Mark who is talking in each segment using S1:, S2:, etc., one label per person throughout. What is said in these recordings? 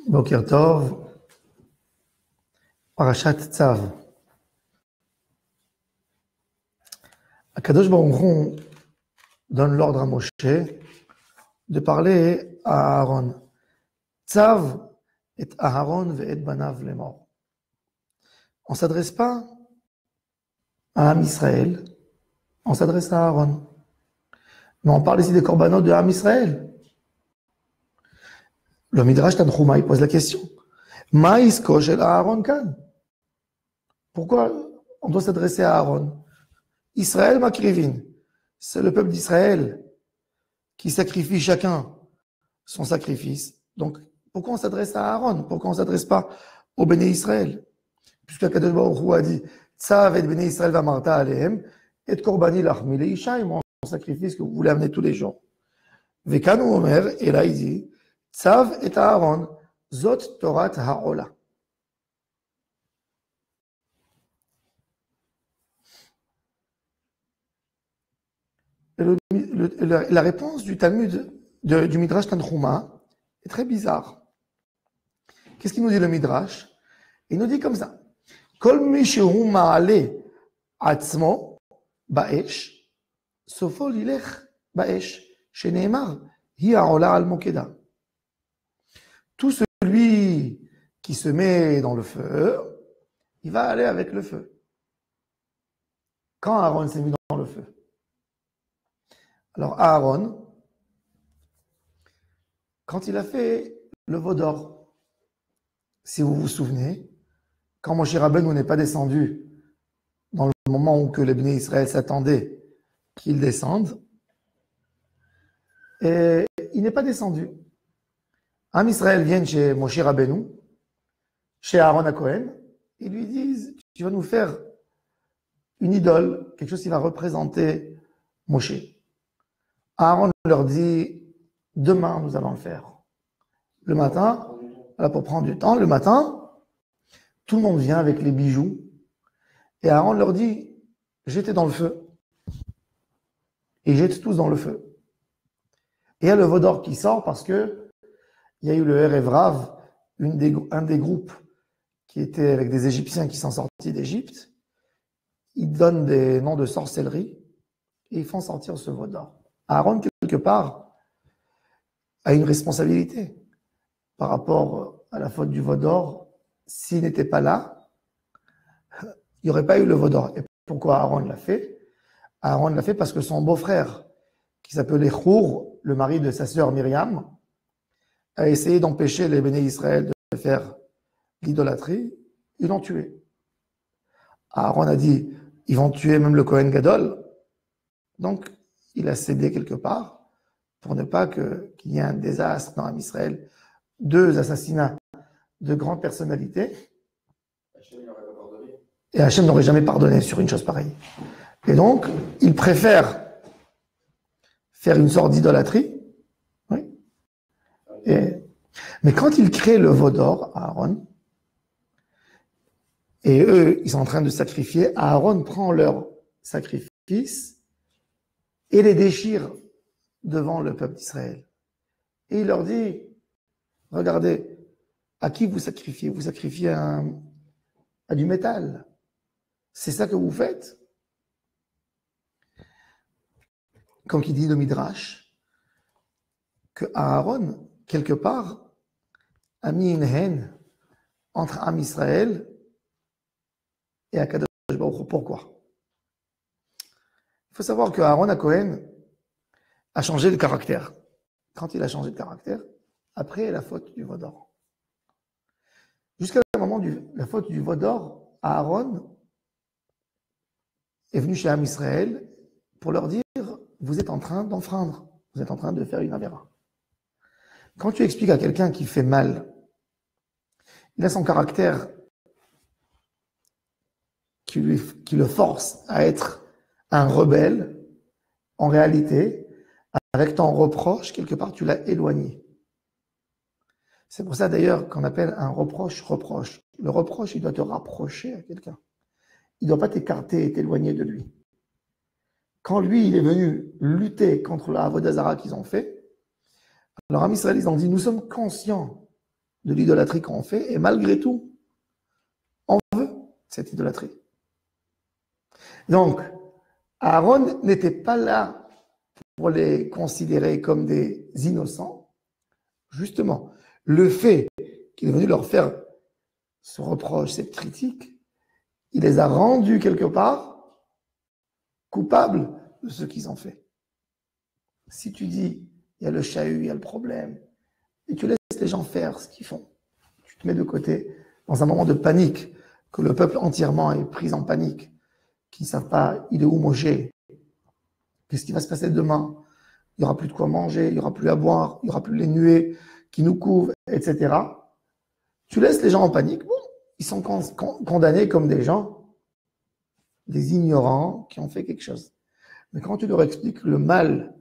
S1: Boker Tov, Parashat Tzav. Akadosh Baruch Hu donne l'ordre à Moshe de parler à Aaron. Tzav et Aaron ve et banav lemor. On ne s'adresse pas à Am Israël, on s'adresse à Aaron. Mais on parle ici des korbanot de Am Israël. Le Midrash Tanchuma, il pose la question. Maïs koshel Aaron kan. Pourquoi on doit s'adresser à Aaron? Israël makrivin. C'est le peuple d'Israël qui sacrifie chacun son sacrifice. Donc, pourquoi on s'adresse à Aaron? Pourquoi on ne s'adresse pas au Béné Israël? Puisque Kadosh Baruch Hu a dit Tzav et Béné Israël va marta alehem et korbani lachmi leisha, mon sacrifice que vous voulez amener tous les jours. Vekanu Omer, et là il dit Tzav et Aaron, zot Torat ha'ola. La réponse du Talmud, du Midrash Tanchuma, est très bizarre. Qu'est-ce qu'il nous dit le Midrash? Il nous dit comme ça. Kol mi shehu ma'ale atzmo ba'esh, sofo lilech ba'esh, sheneemar, hi ha'ola al mokeda. Tout celui qui se met dans le feu, il va aller avec le feu. Quand Aaron s'est mis dans le feu? Alors Aaron, quand il a fait le veau d'or, si vous vous souvenez, quand Moshe Rabbeinu n'est pas descendu dans le moment où que les Bnei Israël s'attendaient qu'il descende, et il n'est pas descendu. Am Israël vient chez Moshe Rabbeinu, chez Aaron à Cohen, ils lui disent, tu vas nous faire une idole, quelque chose qui va représenter Moshe. Aaron leur dit, demain nous allons le faire. Le matin, voilà, pour prendre du temps, le matin, tout le monde vient avec les bijoux. Et Aaron leur dit, jetez dans le feu. Et ils jettent tous dans le feu. Et il y a le veau d'or qui sort parce que il y a eu le Erev Rav, un des groupes qui était avec des Égyptiens qui sont sortis d'Égypte. Ils donnent des noms de sorcellerie et ils font sortir ce veau d'or. Aaron, quelque part, a une responsabilité par rapport à la faute du veau d'or. S'il n'était pas là, il n'y aurait pas eu le veau d'or. Et pourquoi Aaron l'a fait? Aaron l'a fait parce que son beau-frère, qui s'appelait Chour, le mari de sa sœur Myriam, a essayé d'empêcher les Béné Israël de faire l'idolâtrie. Ils l'ont tué. Aaron a dit, ils vont tuer même le Kohen Gadol. Donc, il a cédé quelque part pour ne pas qu'il y ait un désastre dans Israël. 2 assassinats de grandes personnalités. Et Hachem n'aurait jamais pardonné sur une chose pareille. Et donc, il préfère faire une sorte d'idolâtrie. Oui. Mais quand il crée le veau d'or, Aaron, et eux, ils sont en train de sacrifier, Aaron prend leur sacrifice et les déchire devant le peuple d'Israël. Et il leur dit, regardez, à qui vous sacrifiez? Vous sacrifiez à du métal. C'est ça que vous faites? Comme il dit le Midrash, que Aaron, quelque part, a mis une haine entre Am Israël et Akadosh Baruch Hu. Pourquoi? Il faut savoir que Aaron à Cohen a changé de caractère. Quand il a changé de caractère, après la faute du veau d'or. Jusqu'à le moment de la faute du veau d'or, Aaron est venu chez Am Israël pour leur dire, vous êtes en train d'enfreindre, vous êtes en train de faire une avéra. Quand tu expliques à quelqu'un qui fait mal, il a son caractère qui le force à être un rebelle, en réalité, avec ton reproche, quelque part, tu l'as éloigné. C'est pour ça d'ailleurs qu'on appelle un reproche. Le reproche, il doit te rapprocher à quelqu'un. Il ne doit pas t'écarter et t'éloigner de lui. Quand lui, il est venu lutter contre la Avodah Zarah qu'ils ont fait, alors Am Israël, ils ont dit, nous sommes conscients de l'idolâtrie qu'on fait, et malgré tout, on veut cette idolâtrie. Donc, Aaron n'était pas là pour les considérer comme des innocents. Justement, le fait qu'il est venu leur faire ce reproche, cette critique, il les a rendus quelque part coupables de ce qu'ils ont fait. Si tu dis, il y a le chahut, il y a le problème, et tu laisses les gens faire ce qu'ils font, tu te mets de côté dans un moment de panique, que le peuple entièrement est pris en panique, qui ne savent pas, il est où Moshe, qu'est-ce qui va se passer demain, il n'y aura plus de quoi manger, il n'y aura plus à boire, il n'y aura plus les nuées qui nous couvrent, etc. Tu laisses les gens en panique, bon, ils sont condamnés comme des gens, des ignorants qui ont fait quelque chose. Mais quand tu leur expliques le mal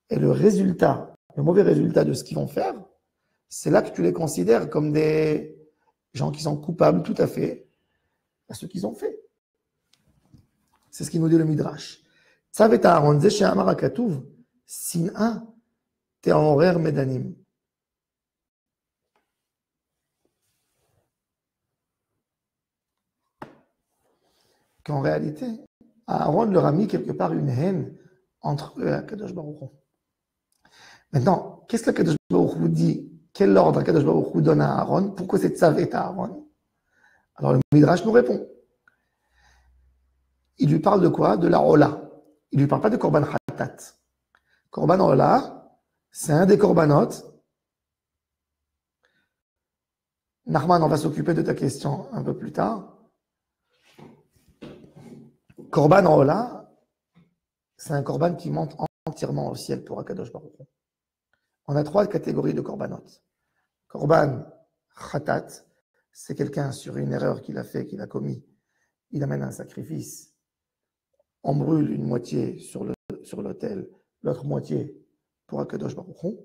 S1: et le résultat, le mauvais résultat de ce qu'ils vont faire, c'est là que tu les considères comme des gens qui sont coupables tout à fait à ce qu'ils ont fait. C'est ce qu'il nous dit le Midrash. Tzavet Aaron, ze she'amar hakatuv, sin'a te'orer medanim. Qu'en réalité, Aaron leur a mis quelque part une haine entre eux et Akadosh Baruch Hu. Maintenant, qu'est-ce que Akadosh Baruch Hu dit? Quel ordre Akadosh Baruch Hu donne à Aaron? Pourquoi c'est Tzavet Aaron? Alors le Midrash nous répond. Il lui parle de quoi? De la Ola. Il lui parle pas de Korban Khatat. Korban Ola, c'est un des Korbanot. Nachman, on va s'occuper de ta question un peu plus tard. Korban Ola, c'est un Korban qui monte entièrement au ciel pour Akadosh Baruch Hu. On a 3 catégories de Korbanot. Korban Khatat, c'est quelqu'un sur une erreur qu'il a fait, qu'il a commis. Il amène un sacrifice. On brûle une moitié sur l'autel, l'autre moitié pour Akadosh Baruch Hu.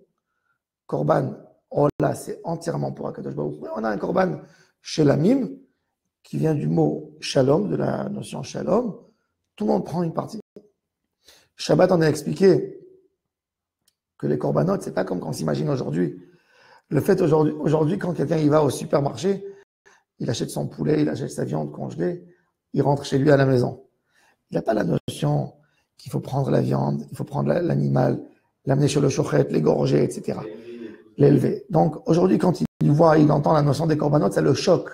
S1: Korban Ola, c'est entièrement pour Akadosh Baruch Hu. On a un Korban Shelamim, qui vient du mot Shalom, de la notion Shalom. Tout le monde prend une partie. Shabbat, on a expliqué que les corbanotes, c'est pas comme qu'on s'imagine aujourd'hui. Le fait aujourd'hui, quand quelqu'un y va au supermarché, il achète son poulet, il achète sa viande congelée, il rentre chez lui à la maison. Il n'a pas la notion qu'il faut prendre la viande, il faut prendre l'animal, l'amener chez le shochet, l'égorger, etc. L'élever. Donc aujourd'hui, quand il voit, il entend la notion des corbanotes, ça le choque.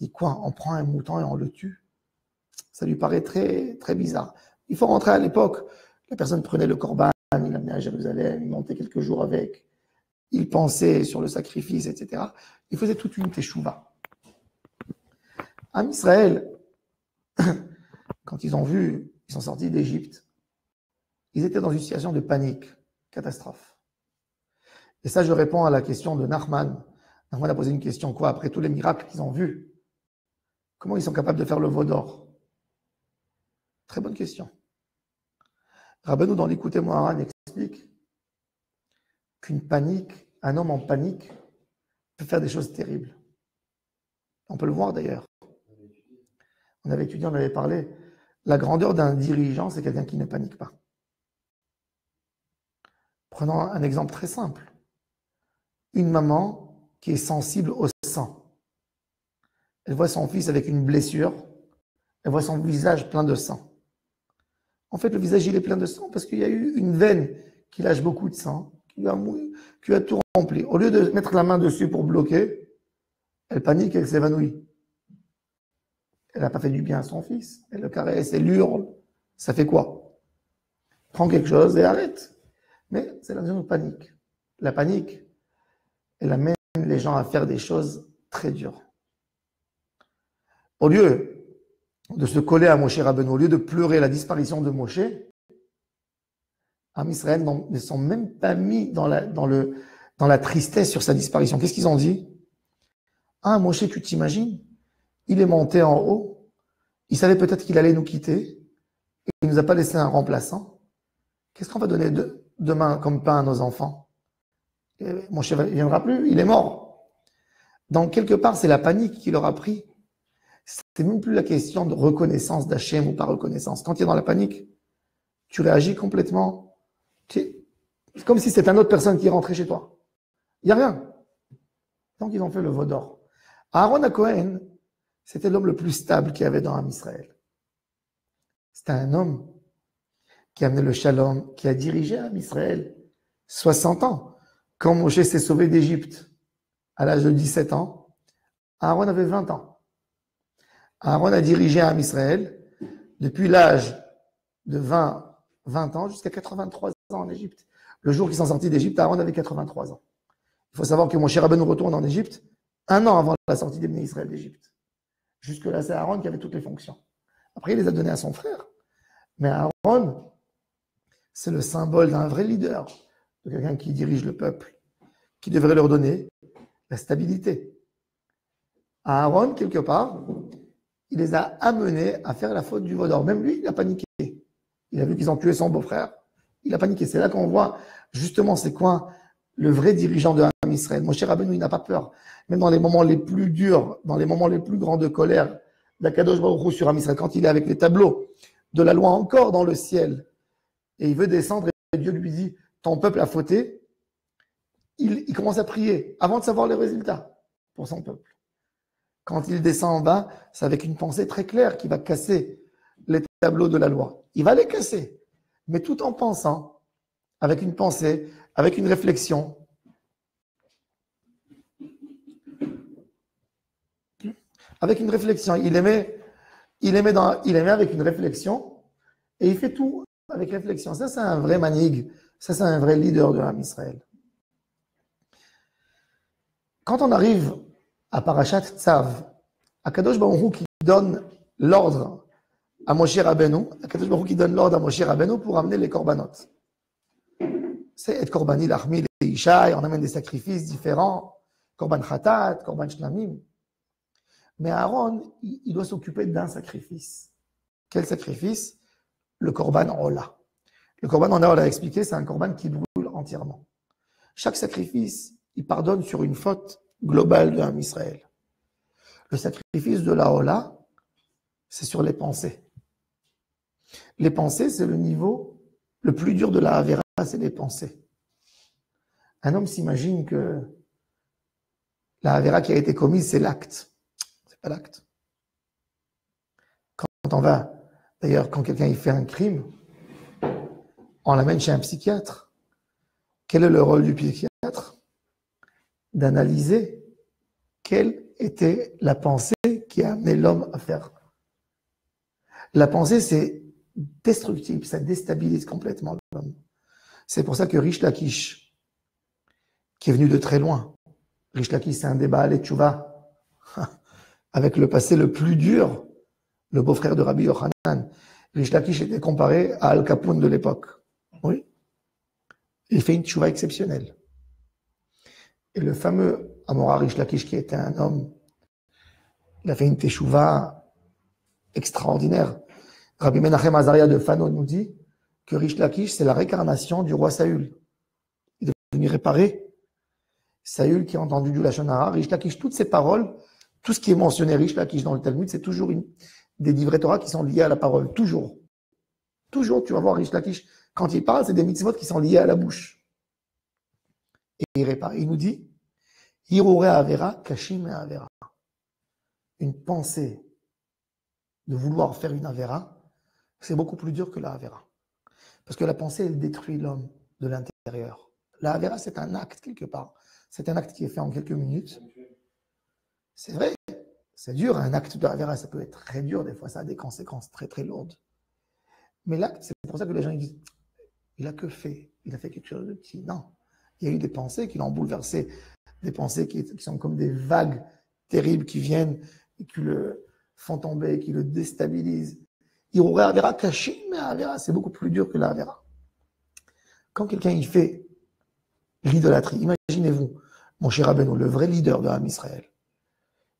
S1: Il dit quoi? On prend un mouton et on le tue? Ça lui paraît très, très bizarre. Il faut rentrer à l'époque. La personne prenait le corban, il l'amenait à Jérusalem, il montait quelques jours avec, il pensait sur le sacrifice, etc. Il faisait toute une teshuva. En Israël, quand ils ont vu, ils sont sortis d'Égypte, ils étaient dans une situation de panique, catastrophe. Et ça, je réponds à la question de Nachman. Nachman a posé une question, quoi, après tous les miracles qu'ils ont vus, comment ils sont capables de faire le veau d'or? Très bonne question. Rabbeinu, dans l'Écoutez Moharan, explique qu'une panique, un homme en panique, peut faire des choses terribles. On peut le voir d'ailleurs. On avait étudié, on avait parlé. La grandeur d'un dirigeant, c'est quelqu'un qui ne panique pas. Prenons un exemple très simple. Une maman qui est sensible au sang. Elle voit son fils avec une blessure. Elle voit son visage plein de sang. En fait, le visage, il est plein de sang parce qu'il y a eu une veine qui lâche beaucoup de sang, qui a tout rempli. Au lieu de mettre la main dessus pour bloquer, elle panique, elle s'évanouit. Elle n'a pas fait du bien à son fils. Elle le caresse, elle hurle. Ça fait quoi? Prends quelque chose et arrête. Mais c'est la notion de panique. La panique, elle amène les gens à faire des choses très dures. Au lieu de se coller à Moshe Rabbeinu, au lieu de pleurer la disparition de Moshe, Am Israël ne sont même pas mis dans la tristesse sur sa disparition. Qu'est-ce qu'ils ont dit? Ah, Moshe, tu t'imagines? Il est monté en haut. Il savait peut-être qu'il allait nous quitter. Et il ne nous a pas laissé un remplaçant. Qu'est-ce qu'on va donner demain comme pain à nos enfants? Et Moshe ne viendra plus, il est mort. Donc, quelque part, c'est la panique qui leur a pris. C'est même plus la question de reconnaissance d'Hachem ou pas reconnaissance. Quand tu es dans la panique, tu réagis complètement. C'est comme si c'était une autre personne qui est rentrée chez toi. Il n'y a rien. Donc, ils ont fait le veau d'or. Aaron à Cohen, c'était l'homme le plus stable qu'il y avait dans Israël. C'était un homme qui a amené le shalom, qui a dirigé Israël 60 ans. Quand Moshe s'est sauvé d'Égypte à l'âge de 17 ans, Aaron avait 20 ans. Aaron a dirigé Israël depuis l'âge de 20 ans jusqu'à 83 ans en Égypte. Le jour qu'ils sont sortis d'Égypte, Aaron avait 83 ans. Il faut savoir que Moshe Rabbeinu retourne en Égypte 1 an avant la sortie des Bnei Israël d'Égypte. Jusque-là, c'est Aaron qui avait toutes les fonctions. Après, il les a données à son frère. Mais Aaron, c'est le symbole d'un vrai leader, de quelqu'un qui dirige le peuple, qui devrait leur donner la stabilité. Aaron, quelque part, il les a amenés à faire la faute du veau d'or. Même lui, il a paniqué. Il a vu qu'ils ont tué son beau-frère. Il a paniqué. C'est là qu'on voit justement c'est quoi le vrai dirigeant de Israël. Moshe Rabbeinu, il n'a pas peur. Même dans les moments les plus durs, dans les moments les plus grands de colère d'Akadosh Baruch Hu sur Israël, quand il est avec les tableaux de la loi encore dans le ciel, et il veut descendre, et Dieu lui dit, ton peuple a fauté, il commence à prier avant de savoir les résultats pour son peuple. Quand il descend en bas, c'est avec une pensée très claire qu'il va casser les tableaux de la loi. Il va les casser, mais tout en pensant, avec une pensée, avec une réflexion. Avec une réflexion. Il aimait avec une réflexion, et il fait tout avec réflexion. Ça, c'est un vrai manig. Ça, c'est un vrai leader de l'âme Israël. Quand on arrive à Parashat Tzav, Akadosh Baruch Hu qui donne l'ordre à Moshe Rabbeinu, Akadosh Baruch Hu qui donne l'ordre à Moshe Rabbeinu pour amener les korbanot. C'est et korbani lachmi les ishaï, on amène des sacrifices différents, korban khatat, korban shlamim. Mais Aaron, il doit s'occuper d'un sacrifice. Quel sacrifice? Le korban ola. Le korban, on a expliqué, c'est un korban qui brûle entièrement. Chaque sacrifice, il pardonne sur une faute globale de l'âme Israël. Le sacrifice de la ola, c'est sur les pensées. Les pensées, c'est le niveau le plus dur de la Havera, c'est les pensées. Un homme s'imagine que la Havera qui a été commise, c'est l'acte. C'est pas l'acte. Quand on va, d'ailleurs, quand quelqu'un il fait un crime, on l'amène chez un psychiatre. Quel est le rôle du psychiatre? D'analyser quelle était la pensée qui a amené l'homme à faire. La pensée, c'est destructible, ça déstabilise complètement l'homme. C'est pour ça que Rish Lakish, qui est venu de très loin, Rish Lakish, c'est un débat à l'Etchouva, avec le passé le plus dur, le beau-frère de Rabbi Yochanan. Rish Lakish était comparé à Al Capone de l'époque. Oui. Il fait une tchouva exceptionnelle. Et le fameux Amora Rish Lakish, qui était un homme, il a fait une teshuva extraordinaire. Rabbi Menachem Azaria de Fano nous dit que Rish Lakish, c'est la réincarnation du roi Saül. Il est venu réparer Saül qui a entendu du Lachon Hara. Rish Lakish, toutes ces paroles, tout ce qui est mentionné Rish Lakish dans le Talmud, c'est toujours des livrets Torah qui sont liés à la parole. Toujours. Toujours, tu vas voir Rish Lakish, quand il parle, c'est des mitzvot qui sont liés à la bouche. Et il répare. Il nous dit, Hirore Avera, Kashim Avera. Une pensée de vouloir faire une Avera, c'est beaucoup plus dur que la Avera. Parce que la pensée, elle détruit l'homme de l'intérieur. La Avera, c'est un acte quelque part. C'est un acte qui est fait en quelques minutes. C'est vrai, c'est dur, un acte de Avera, ça peut être très dur, des fois ça a des conséquences très très lourdes. Mais l'acte, c'est pour ça que les gens ils disent, il a que fait, il a fait quelque chose de petit. Non, il y a eu des pensées qui l'ont bouleversé, des pensées qui sont comme des vagues terribles qui viennent et qui le font tomber, qui le déstabilisent. Il aurait Avera caché, mais Avera, c'est beaucoup plus dur que la Avera. Quand quelqu'un il fait l'idolâtrie, imaginez-vous, mon cher Rabbeinu, le vrai leader de l'âme Israël,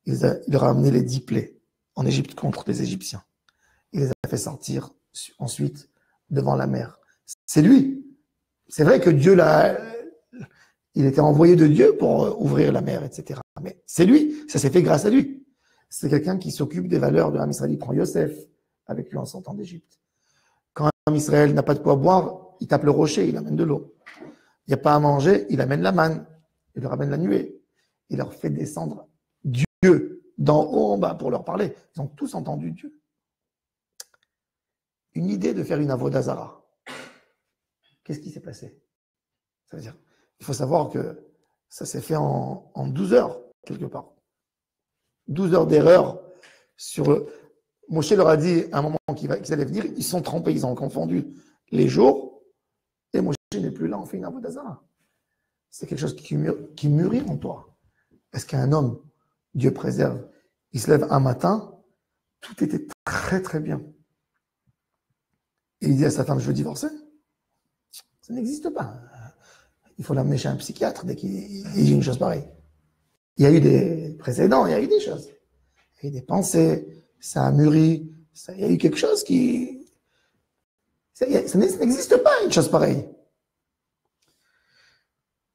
S1: il leur a amené les 10 plaies en Égypte contre les Égyptiens. Il les a fait sortir ensuite devant la mer. C'est lui. C'est vrai que Dieu il était envoyé de Dieu pour ouvrir la mer, etc. Mais c'est lui, ça s'est fait grâce à lui. C'est quelqu'un qui s'occupe des valeurs de l'âme Israël. Il prend Yosef avec lui en sortant d'Égypte. Quand l'âme Israël n'a pas de quoi boire, il tape le rocher, il amène de l'eau. Il n'y a pas à manger, il amène la manne, il leur amène la nuée. il leur fait descendre Dieu d'en haut en bas pour leur parler. Ils ont tous entendu Dieu. Une idée de faire une avodah zara. Qu'est-ce qui s'est passé? Ça veut dire, il faut savoir que ça s'est fait en 12 heures, quelque part. 12 heures d'erreur sur... Moshe leur a dit à un moment qu'ils allaient venir, ils sont trompés, ils ont confondu les jours, et Moshe n'est plus là, on fait une avodah zara. C'est quelque chose qui mûrit en toi. Est-ce qu'un homme, Dieu préserve, il se lève un matin, tout était très très bien. Et il dit à sa femme, je veux divorcer. Ça n'existe pas. Il faut l'amener chez un psychiatre dès qu'il dit une chose pareille. Il y a eu des précédents, il y a eu des choses. Il y a eu des pensées, ça a mûri, il y a eu quelque chose qui... Ça n'existe pas une chose pareille.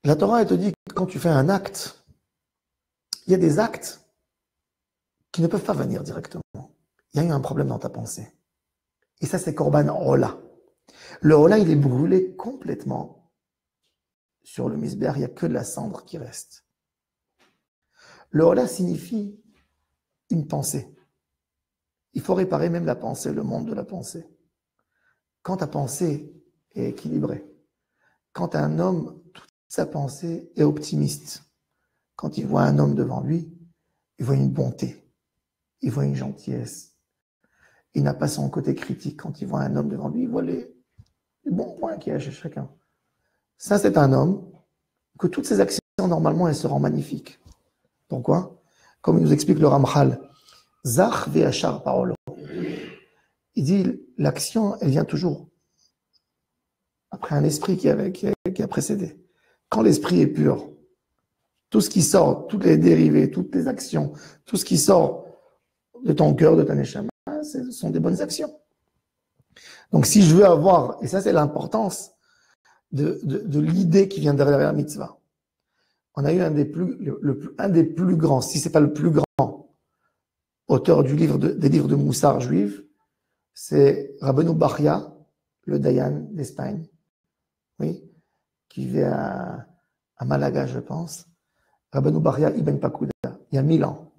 S1: La Torah, elle te dit que quand tu fais un acte, il y a des actes qui ne peuvent pas venir directement. Il y a eu un problème dans ta pensée. Et ça, c'est Korban Ola. Le Ola, il est brûlé complètement sur le misbéach, il n'y a que de la cendre qui reste. Le Ola signifie une pensée. Il faut réparer même la pensée, le monde de la pensée. Quand ta pensée est équilibrée, quand un homme, toute sa pensée est optimiste, quand il voit un homme devant lui, il voit une bonté, il voit une gentillesse. Il n'a pas son côté critique. Quand il voit un homme devant lui, il voit les bons points qu'il y a chez chacun. Ça, c'est un homme que toutes ses actions, normalement, elles seront magnifiques. Pourquoi? Comme il nous explique le Ramchal, Zach ve'achar parolo. Il dit, l'action, elle vient toujours après un esprit qui a précédé. Quand l'esprit est pur, tout ce qui sort, toutes les dérivés, toutes les actions, tout ce qui sort de ton cœur, de ta neshama, ce sont des bonnes actions. Donc, si je veux avoir, et ça c'est l'importance de l'idée qui vient derrière la mitzvah. On a eu un des plus grands, si c'est pas le plus grand, auteur des livres de Moussar juifs, c'est Rabbeinu Bachya, le Dayan d'Espagne, oui, qui vit à Malaga, je pense. Rabbeinu Bachya Ibn Pakuda, il y a 1000 ans.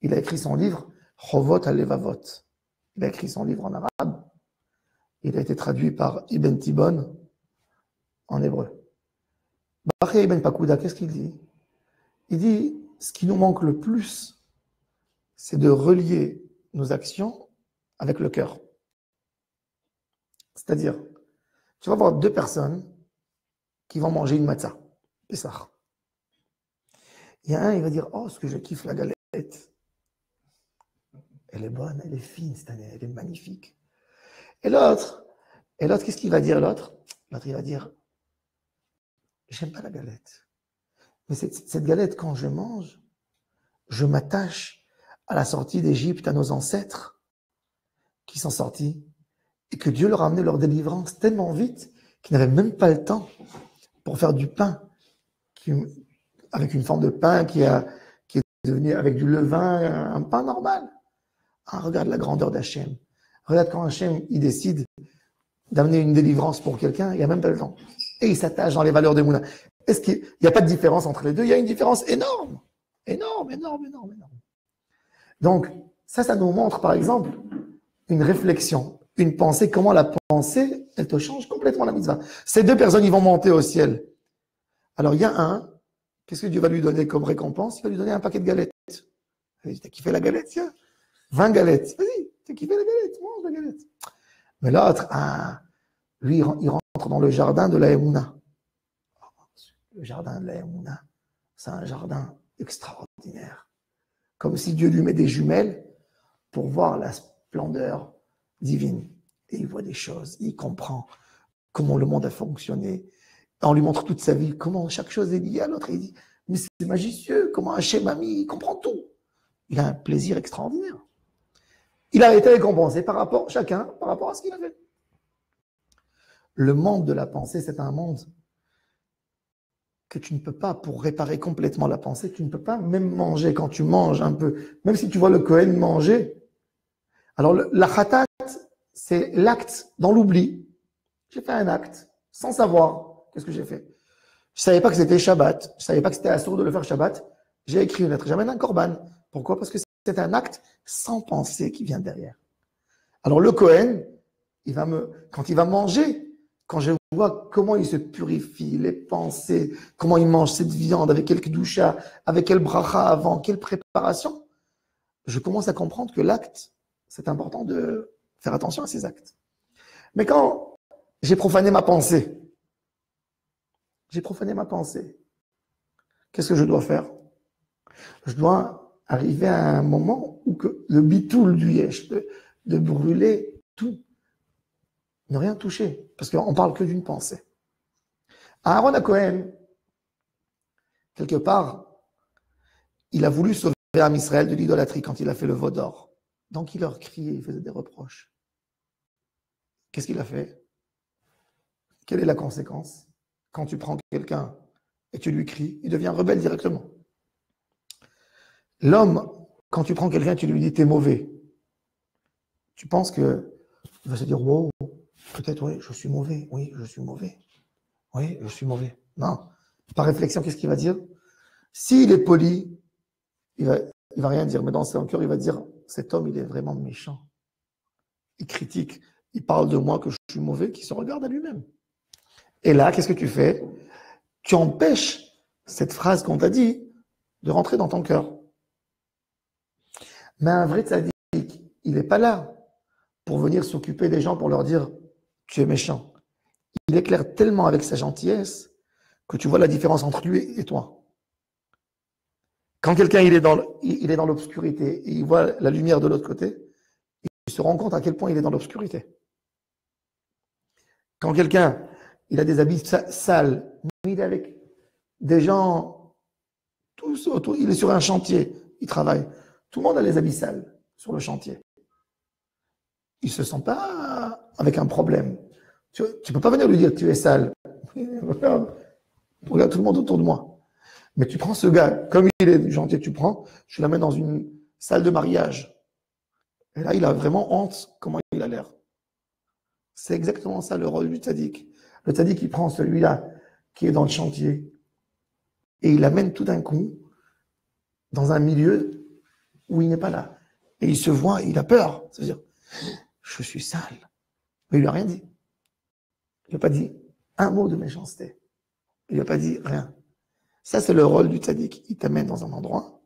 S1: Il a écrit son livre Chovot al-Levavot. Il a écrit son livre en arabe. Il a été traduit par Ibn Tibon en hébreu. Bachya Ibn Pakuda, qu'est-ce qu'il dit? Il dit, ce qui nous manque le plus, c'est de relier nos actions avec le cœur. C'est-à-dire, tu vas voir deux personnes qui vont manger une matzah, Pessah. Il y a un, il va dire, oh, ce que je kiffe la galette. Elle est bonne, elle est fine, elle est magnifique. Et l'autre, qu'est-ce qu'il va dire l'autre? L'autre, il va dire, j'aime pas la galette. Mais cette galette, quand je mange, je m'attache à la sortie d'Égypte, à nos ancêtres qui sont sortis et que Dieu leur a amené leur délivrance tellement vite qu'ils n'avaient même pas le temps pour faire du pain avec une forme de pain qui est devenu avec du levain, un pain normal. Ah, regarde la grandeur d'Hachem. Regarde quand Hachem, il décide d'amener une délivrance pour quelqu'un, il n'y a même pas le temps. Et il s'attache dans les valeurs de Mouna. Est-ce qu'il n'y a pas de différence entre les deux? Il y a une différence énorme. Énorme. Donc, ça nous montre, par exemple, une réflexion, une pensée, comment la pensée, elle te change complètement la mitzvah. Ces deux personnes, ils vont monter au ciel. Alors, il y a un, qu'est-ce que Dieu va lui donner comme récompense? Il va lui donner un paquet de galettes. T'as kiffé la galette, tiens? 20 galettes. Vas-y, t'as kiffé la galette, mange la galette. Mais l'autre, lui, il rentre dans le jardin de la Emouna. Le jardin de la Emouna, c'est un jardin extraordinaire. Comme si Dieu lui met des jumelles pour voir la splendeur divine. Et il voit des choses, il comprend comment le monde a fonctionné. On lui montre toute sa vie, comment chaque chose est liée à l'autre. Il dit, mais c'est magicieux, comment Hachem a mis, il comprend tout. Il a un plaisir extraordinaire. Il a été récompensé chacun par rapport à ce qu'il a fait. Le monde de la pensée, c'est un monde que tu ne peux pas, pour réparer complètement la pensée, tu ne peux pas même manger quand tu manges un peu, même si tu vois le Kohen manger. Alors, la khatat, c'est l'acte dans l'oubli. J'ai fait un acte, sans savoir qu'est-ce que j'ai fait. Je savais pas que c'était Shabbat, je savais pas que c'était assourd de le faire Shabbat. J'ai écrit une lettre, j'amène un korban. Pourquoi? Parce que c'est un acte sans pensée qui vient derrière. Alors le Kohen, quand il va manger, quand je vois comment il se purifie, les pensées, comment il mange cette viande, avec quel doucha, avec quel bracha avant, quelle préparation, je commence à comprendre que l'acte, c'est important de faire attention à ces actes. Mais quand j'ai profané ma pensée, qu'est-ce que je dois faire? Je dois arriver à un moment où que le bitoul du yesh, de brûler tout, ne rien toucher, parce qu'on parle que d'une pensée. Aaron Cohen, quelque part, il a voulu sauver Am Israël de l'idolâtrie quand il a fait le veau d'or. Donc il leur criait, il faisait des reproches. Qu'est-ce qu'il a fait? Quelle est la conséquence? Quand tu prends quelqu'un et tu lui cries, il devient rebelle directement. L'homme, quand tu prends quelqu'un et tu lui dis t'es mauvais, tu penses qu'il va se dire wow, peut-être oui, je suis mauvais, oui, je suis mauvais, oui, je suis mauvais. Non, par réflexion, qu'est-ce qu'il va dire? S'il est poli, il va rien dire, mais dans son cœur, il va dire cet homme, il est vraiment méchant. Il critique, il parle de moi que je suis mauvais, qu'il se regarde à lui-même. Et là, qu'est-ce que tu fais? Tu empêches cette phrase qu'on t'a dit de rentrer dans ton cœur. Mais un vrai tzaddik, il n'est pas là pour venir s'occuper des gens pour leur dire tu es méchant. Il éclaire tellement avec sa gentillesse que tu vois la différence entre lui et toi. Quand quelqu'un il est dans l'obscurité et il voit la lumière de l'autre côté, il se rend compte à quel point il est dans l'obscurité. Quand quelqu'un il a des habits sales, il est avec des gens tous autour, il est sur un chantier, il travaille. Tout le monde a les habits sales sur le chantier. Il ne se sent pas avec un problème. Tu ne peux pas venir lui dire tu es sale. Regarde tout le monde autour de moi. Mais tu prends ce gars, comme il est gentil, tu l'amènes dans une salle de mariage. Et là, il a vraiment honte comment il a l'air. C'est exactement ça le rôle du tzaddik. Le tzaddik, il prend celui-là qui est dans le chantier et il l'amène tout d'un coup dans un milieu où il n'est pas là. Et il se voit, il a peur. C'est-à-dire, je suis sale. Mais il lui a rien dit. Il n'a pas dit un mot de méchanceté. Il n'a pas dit rien. Ça, c'est le rôle du tzaddik. Il t'amène dans un endroit,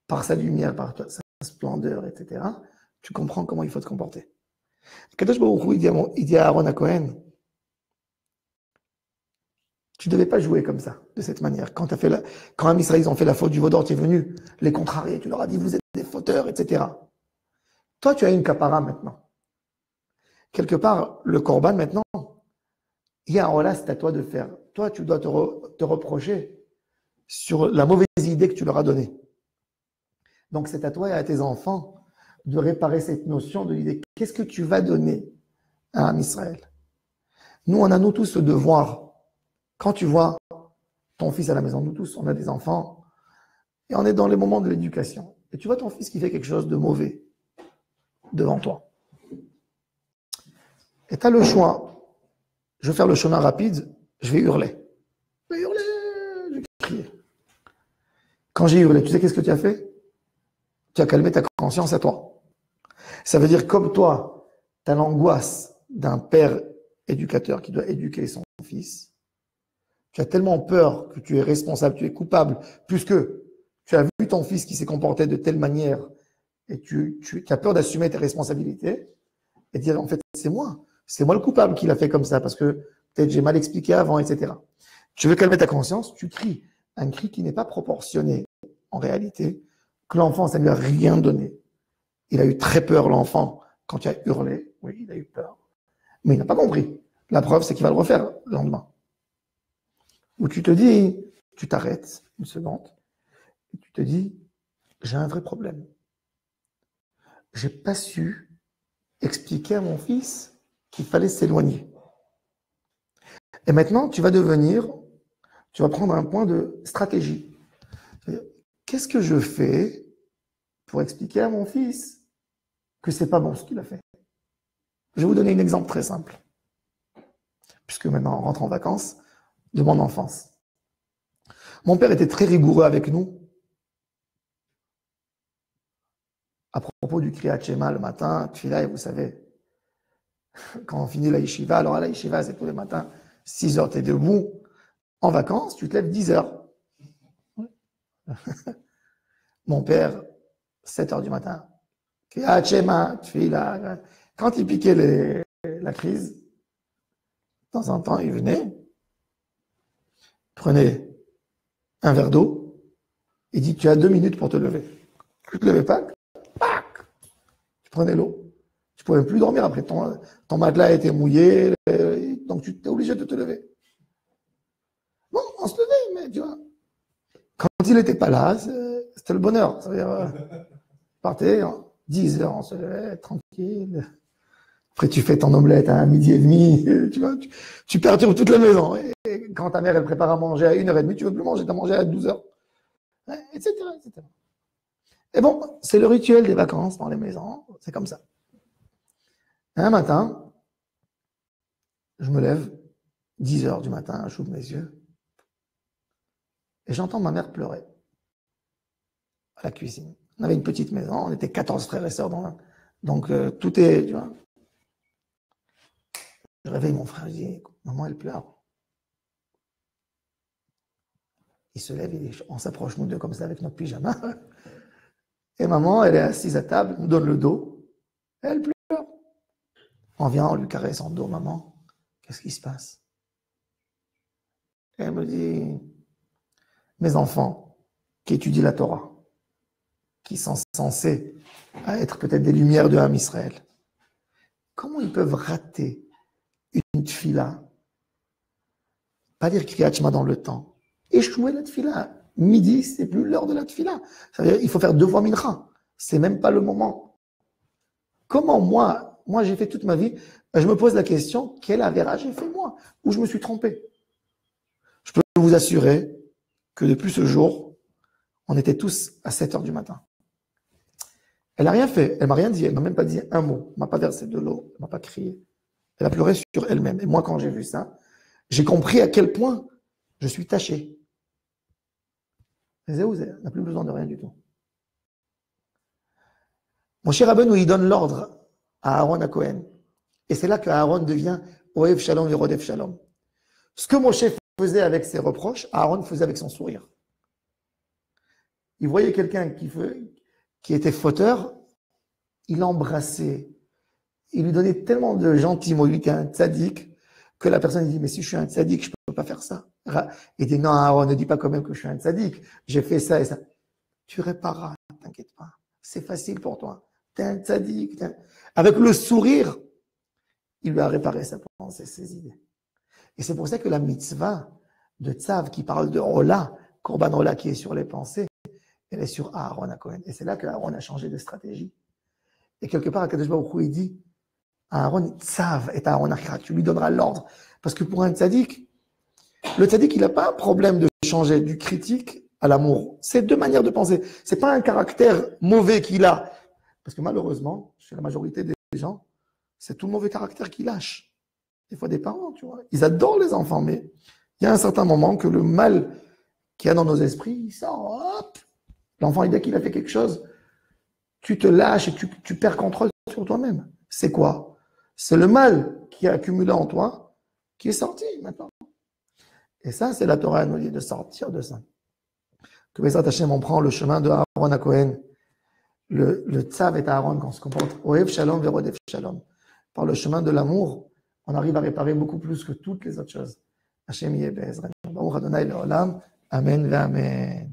S1: par sa lumière, par sa splendeur, etc. Tu comprends comment il faut te comporter. Kadosh Baruch Hu, il dit à Aaron Cohen, tu ne devais pas jouer comme ça, de cette manière. Quand Am Israël, ils ont fait la faute du veau d'or, tu es venu les contrarier, tu leur as dit, vous êtes des fauteurs, etc. Toi, tu as une capara maintenant. Quelque part, le korban maintenant, il y a un rôle, c'est à toi de faire. Toi, tu dois te reprocher sur la mauvaise idée que tu leur as donnée. Donc, c'est à toi et à tes enfants de réparer cette notion de l'idée. Qu'est-ce que tu vas donner à Am Israël? Nous, on a nous tous ce devoir. Quand tu vois ton fils à la maison, nous tous, on a des enfants, et on est dans les moments de l'éducation. Et tu vois ton fils qui fait quelque chose de mauvais devant toi. Et tu as le choix. Je vais faire le chemin rapide, je vais hurler. Je vais hurler, je vais crier. Quand j'ai hurlé, tu sais qu'est-ce que tu as fait? Tu as calmé ta conscience à toi. Ça veut dire comme toi, tu as l'angoisse d'un père éducateur qui doit éduquer son fils. Tu as tellement peur que tu es responsable, tu es coupable, puisque tu as vu ton fils qui s'est comporté de telle manière et tu as peur d'assumer tes responsabilités et dire en fait c'est moi le coupable qui l'a fait comme ça parce que peut-être j'ai mal expliqué avant, etc. Tu veux calmer ta conscience, tu cries un cri qui n'est pas proportionné en réalité, que l'enfant ça ne lui a rien donné. Il a eu très peur l'enfant quand tu as hurlé, oui il a eu peur, mais il n'a pas compris. La preuve c'est qu'il va le refaire le lendemain. Où tu te dis, tu t'arrêtes une seconde, et tu te dis, j'ai un vrai problème. J'ai pas su expliquer à mon fils qu'il fallait s'éloigner. Et maintenant, tu vas prendre un point de stratégie. Qu'est-ce que je fais pour expliquer à mon fils que c'est pas bon ce qu'il a fait? Je vais vous donner un exemple très simple. Puisque maintenant, on rentre en vacances de mon enfance. Mon père était très rigoureux avec nous à propos du Kriyat Shema le matin, Tfilah, vous savez, quand on finit la yeshiva, alors à la yeshiva, c'est tous les matins, 6 heures, tu es debout. En vacances, tu te lèves 10 heures. Mon père, 7 heures du matin. Kriyat Shema, Tfilah. Quand il piquait la crise, de temps en temps, il venait, prenait un verre d'eau, et dit, tu as 2 minutes pour te lever. Tu ne te levais pas, pac, tu prenais l'eau. Tu ne pouvais plus dormir après. Ton matelas était mouillé, donc tu étais obligé de te lever. Bon, on se levait, mais tu vois. Quand il n'était pas là, c'était le bonheur. Ça veut dire, partait, 10 heures, on se levait, tranquille. Après, tu fais ton omelette à 12h30, tu vois, tu perturbes toute la maison. Et quand ta mère, elle prépare à manger à 1h30, tu ne veux plus manger, tu as mangé à 12 heures. Etc., etc. Et bon, c'est le rituel des vacances dans les maisons, c'est comme ça. Un matin, je me lève, 10 heures du matin, j'ouvre mes yeux, et j'entends ma mère pleurer à la cuisine. On avait une petite maison, on était 14 frères et sœurs, donc tout est, tu vois. Je réveille mon frère, je dis, maman, elle pleure. Il se lève, on s'approche nous deux comme ça avec notre pyjama. Et maman, elle est assise à table, nous donne le dos, et elle pleure. On vient, on lui caresse son dos, maman, qu'est-ce qui se passe? Et elle me dit, mes enfants qui étudient la Torah, qui sont censés être peut-être des lumières de Ham Israël, comment ils peuvent rater une tfila, pas dire Kriyat Shema dans le temps, échouer la tfila? Midi, c'est plus l'heure de la tfila. C'est-à-dire, il faut faire 2 fois mincha. C'est même pas le moment. Comment moi j'ai fait toute ma vie, je me pose la question, quel avéra j'ai fait moi? Où je me suis trompé? Je peux vous assurer que depuis ce jour, on était tous à 7 heures du matin. Elle n'a rien fait, elle m'a rien dit, elle m'a même pas dit un mot, elle m'a pas versé de l'eau, elle m'a pas crié. Elle a pleuré sur elle-même. Et moi, quand j'ai vu ça, j'ai compris à quel point je suis taché. Elle n'a plus besoin de rien du tout. Mon cher Rabbeinu, il donne l'ordre à Aaron à Cohen. Et c'est là que Aaron devient Oev Shalom et Rodef Shalom. Ce que Moshe faisait avec ses reproches, Aaron faisait avec son sourire. Il voyait quelqu'un qui était fauteur, il l'embrassait. Il lui donnait tellement de gentils mots, lui était un tzaddik, que la personne dit, mais si je suis un tzaddik, je ne peux pas faire ça. Il dit, non, Aaron, ne dis pas quand même que je suis un tzaddik, j'ai fait ça et ça. Tu répareras, t'inquiète pas. C'est facile pour toi. T'es un tzaddik. Avec le sourire, il lui a réparé sa pensée, ses idées. Et c'est pour ça que la mitzvah de Tzav qui parle de Ola, Korban Ola qui est sur les pensées, elle est sur Aaron à Cohen. Et c'est là que Aaron a changé de stratégie. Et quelque part, Akadosh Baruch Hu, il dit à Aaron, Tzav et Aaron Achra, tu lui donneras l'ordre. Parce que pour un tzaddik, le tzaddik, il n'a pas un problème de changer du critique à l'amour. C'est 2 manières de penser. C'est pas un caractère mauvais qu'il a. Parce que malheureusement, chez la majorité des gens, c'est tout le mauvais caractère qu'ils lâchent. Des fois, des parents, tu vois, ils adorent les enfants, mais il y a un certain moment que le mal qu'il y a dans nos esprits, il sort, hop. L'enfant, dès qu'il a fait quelque chose, tu te lâches et tu perds contrôle sur toi-même. C'est quoi? C'est le mal qui est accumulé en toi, qui est sorti maintenant. Et ça, c'est la Torah nous dit de sortir de ça. Que Bezrat Hashem, on prend le chemin de Aaron à Cohen. Le Tzav et Aaron, quand on se comporte, Oev Shalom verodef Shalom. Par le chemin de l'amour, on arrive à réparer beaucoup plus que toutes les autres choses. Hashem yeh be'ezrat. Baruch Adonai le'olam. Amen ve'amen.